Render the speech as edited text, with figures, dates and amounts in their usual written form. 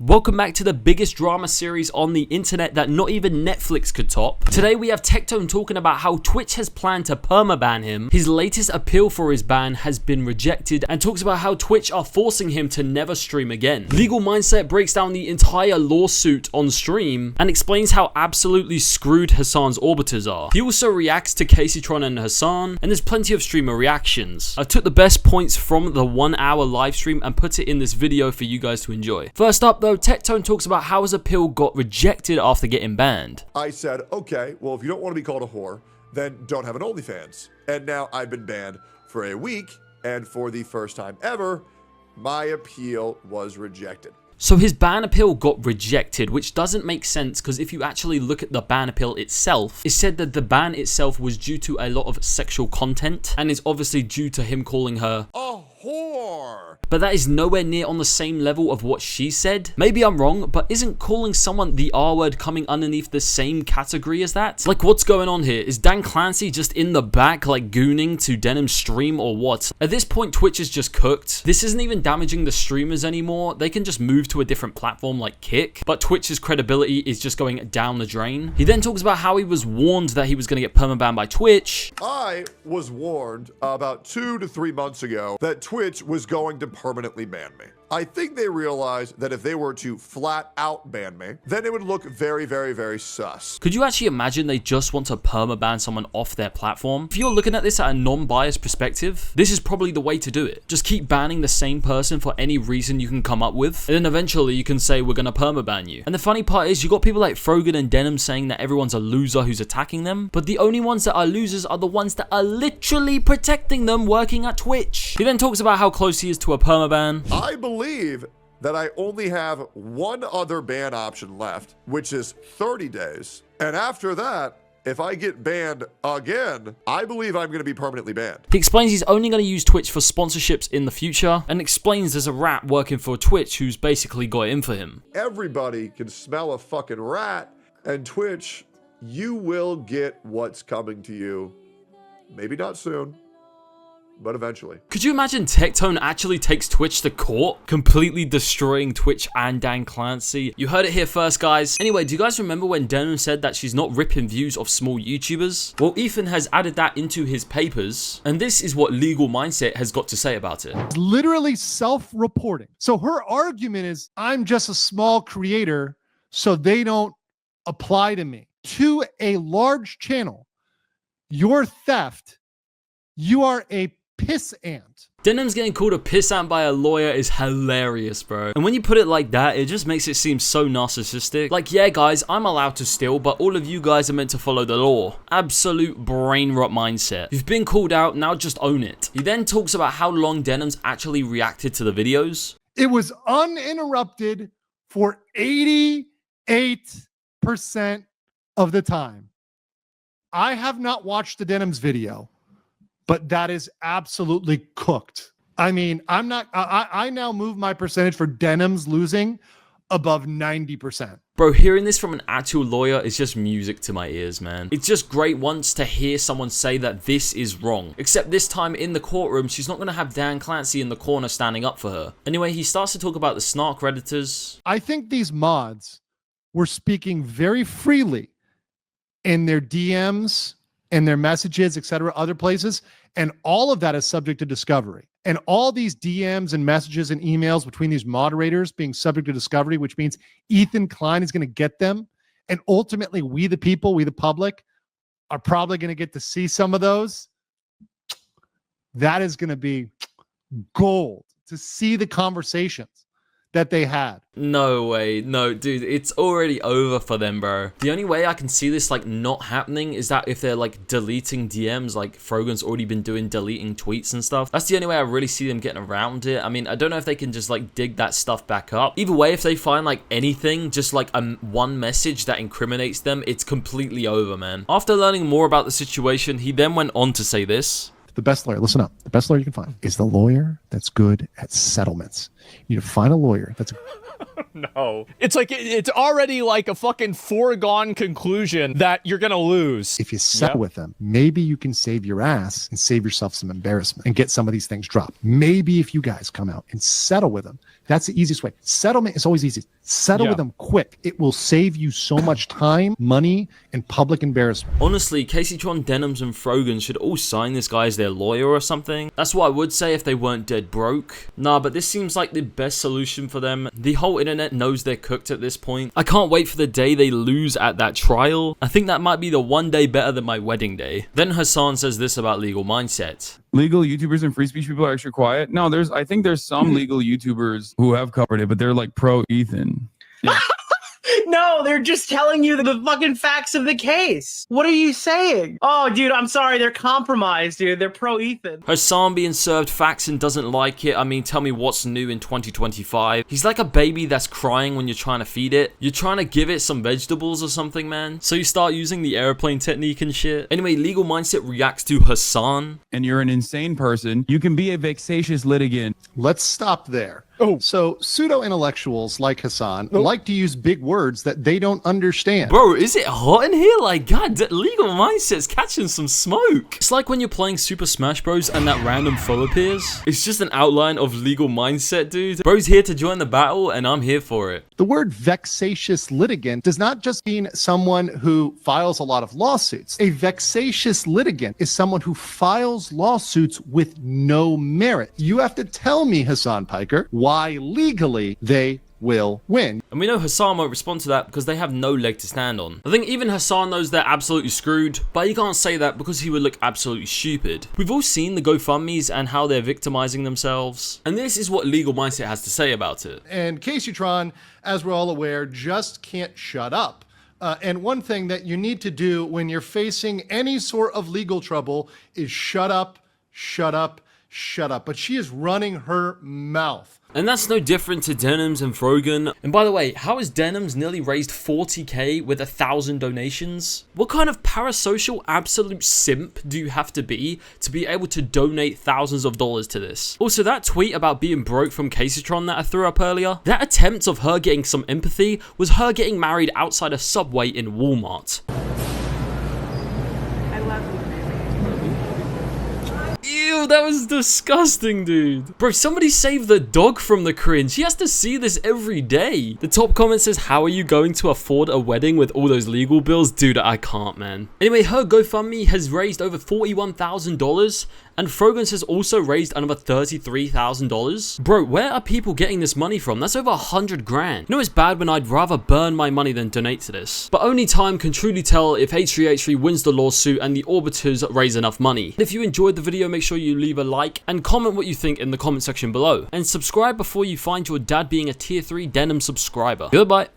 Welcome back to the biggest drama series on the internet that not even Netflix could top. Today we have Tectone talking about how Twitch has planned to permaban him, his latest appeal for his ban has been rejected, and talks about how Twitch are forcing him to never stream again. Legal Mindset breaks down the entire lawsuit on stream and explains how absolutely screwed Hasan's orbiters are. He also reacts to Caseytron and Hasan, and there's plenty of streamer reactions. I took the best points from the 1 hour live stream and put it in this video for you guys to enjoy. First up though, Tectone talks about how his appeal got rejected after getting banned. I said, okay, well, if you don't want to be called a whore, then don't have an OnlyFans. And now I've been banned for a week, and for the first time ever, my appeal was rejected. So his ban appeal got rejected, which doesn't make sense because if you actually look at the ban appeal itself, it said that the ban itself was due to a lot of sexual content and is obviously due to him calling her a whore. But that is nowhere near on the same level of what she said. Maybe I'm wrong, but isn't calling someone the R word coming underneath the same category as that? Like, what's going on here? Is Dan Clancy just in the back like gooning to Denim's stream or what? At this point, Twitch is just cooked. This isn't even damaging the streamers anymore. They can just move to a different platform like Kick, but Twitch's credibility is just going down the drain. He then talks about how he was warned that he was going to get permabanned by Twitch. I was warned about 2 to 3 months ago that Twitch was going to permanently ban me. I think they realized that if they were to flat out ban me, then it would look very, very, very sus. Could you actually imagine they just want to permaban someone off their platform? If you're looking at this at a non-biased perspective, this is probably the way to do it. Just keep banning the same person for any reason you can come up with, and then eventually you can say we're gonna permaban you. And the funny part is you got people like Frogan and Denim saying that everyone's a loser who's attacking them, but the only ones that are losers are the ones that are literally protecting them working at Twitch. He then talks about how close he is to a permaban. I believe that I only have one other ban option left, which is 30 days. And after that, if I get banned again, I believe I'm going to be permanently banned. He explains he's only going to use Twitch for sponsorships in the future, and explains there's a rat working for Twitch who's basically got it in for him. Everybody can smell a fucking rat, and Twitch, you will get what's coming to you. Maybe not soon, but eventually. Could you imagine Tectone actually takes Twitch to court, completely destroying Twitch and Dan Clancy? You heard it here first, guys. Anyway, do you guys remember when Denim said that she's not ripping views of small YouTubers? Well, Ethan has added that into his papers, and this is what Legal Mindset has got to say about it. It's literally self-reporting. So her argument is, I'm just a small creator, so they don't apply to me. To a large channel, your theft, you are a piss ant. Denim's getting called a piss ant by a lawyer is hilarious, bro. And when you put it like that, it just makes it seem so narcissistic. Like, yeah, guys, I'm allowed to steal, but all of you guys are meant to follow the law. Absolute brain rot mindset. You've been called out, now just own it. He then talks about how long Denim's actually reacted to the videos. It was uninterrupted for 88% of the time. I have not watched the Denim's video, but that is absolutely cooked. I mean, I now move my percentage for Denim's losing above 90%. Bro, hearing this from an actual lawyer is just music to my ears, man. It's just great once to hear someone say that this is wrong. Except this time in the courtroom, she's not going to have Dan Clancy in the corner standing up for her. Anyway, he starts to talk about the snark Redditors. I think these mods were speaking very freely in their DMs and their messages, etc., other places, and all of that is subject to discovery. And all these DMs and messages and emails between these moderators being subject to discovery, which means Ethan Klein is going to get them, and ultimately we the people, we the public, are probably going to get to see some of those. That is going to be gold to see the conversations that they had. No way. No, dude, it's already over for them, bro. The only way I can see this like not happening is that if they're like deleting DMs, like Frogan's already been doing deleting tweets and stuff. That's the only way I really see them getting around it. I mean, I don't know if they can just like dig that stuff back up. Either way, if they find like anything, just like one message that incriminates them, it's completely over, man. After learning more about the situation, he then went on to say this. The best lawyer, listen up, the best lawyer you can find is the lawyer that's good at settlements. You need to find a lawyer that's No. It's like, it's already like a fucking foregone conclusion that you're gonna lose. If you settle with them, maybe you can save your ass and save yourself some embarrassment and get some of these things dropped. Maybe if you guys come out and settle with them, that's the easiest way. Settlement is always easy. Settle with them quick. It will save you so much time, money, and public embarrassment. Honestly, Caseytron, Denims, and Frogan should all sign this guy as their lawyer or something. That's what I would say if they weren't dead broke. Nah, but this seems like the best solution for them. The whole internet knows they're cooked at this point. I can't wait for the day they lose at that trial. I think that might be the one day better than my wedding day. Then Hasan says this about Legal Mindset. Legal YouTubers and free speech people are extra quiet. No, I think there's some legal YouTubers who have covered it, but they're like pro Ethan. Yeah. No, they're just telling you the fucking facts of the case. What are you saying? Oh, dude, I'm sorry. They're compromised, dude. They're pro Ethan. Hasan being served facts and doesn't like it. I mean, tell me what's new in 2025. He's like a baby that's crying when you're trying to feed it. You're trying to give it some vegetables or something, man. So you start using the airplane technique and shit. Anyway, Legal Mindset reacts to Hasan. And you're an insane person. You can be a vexatious litigant. Let's stop there. Oh. So pseudo-intellectuals like Hasan like to use big words that they don't understand. Bro, is it hot in here? Like, god, Legal Mindset's catching some smoke. It's like when you're playing Super Smash Bros. And that random foe appears. It's just an outline of Legal Mindset, dude. Bro's here to join the battle, and I'm here for it. The word vexatious litigant does not just mean someone who files a lot of lawsuits. A vexatious litigant is someone who files lawsuits with no merit. You have to tell me, Hasan Piker, why legally they will win. And we know Hasan won't respond to that because they have no leg to stand on. I think even Hasan knows they're absolutely screwed, but he can't say that because he would look absolutely stupid. We've all seen the GoFundMes and how they're victimizing themselves, and this is what Legal Mindset has to say about it. And Caseytron, as we're all aware, just can't shut up. And one thing that you need to do when you're facing any sort of legal trouble is shut up, shut up, shut up. But she is running her mouth. And that's no different to Denims and Frogan. And by the way, how has Denims nearly raised 40k with 1,000 donations? What kind of parasocial absolute simp do you have to be able to donate thousands of dollars to this? Also, that tweet about being broke from Caseytron that I threw up earlier, that attempt of her getting some empathy was her getting married outside a Subway in Walmart. I love you, baby. Ew, that was disgusting, dude. Bro, somebody save the dog from the cringe. He has to see this every day. The top comment says, how are you going to afford a wedding with all those legal bills? Dude, I can't, man. Anyway, her GoFundMe has raised over $41,000, and Frogan's has also raised another $33,000. Bro, where are people getting this money from? That's over 100 grand. You know, it's bad when I'd rather burn my money than donate to this. But only time can truly tell if H3H3 wins the lawsuit and the Orbiters raise enough money. If you enjoyed the video, make sure you leave a like and comment what you think in the comment section below. And subscribe before you find your dad being a tier 3 denim subscriber. Goodbye.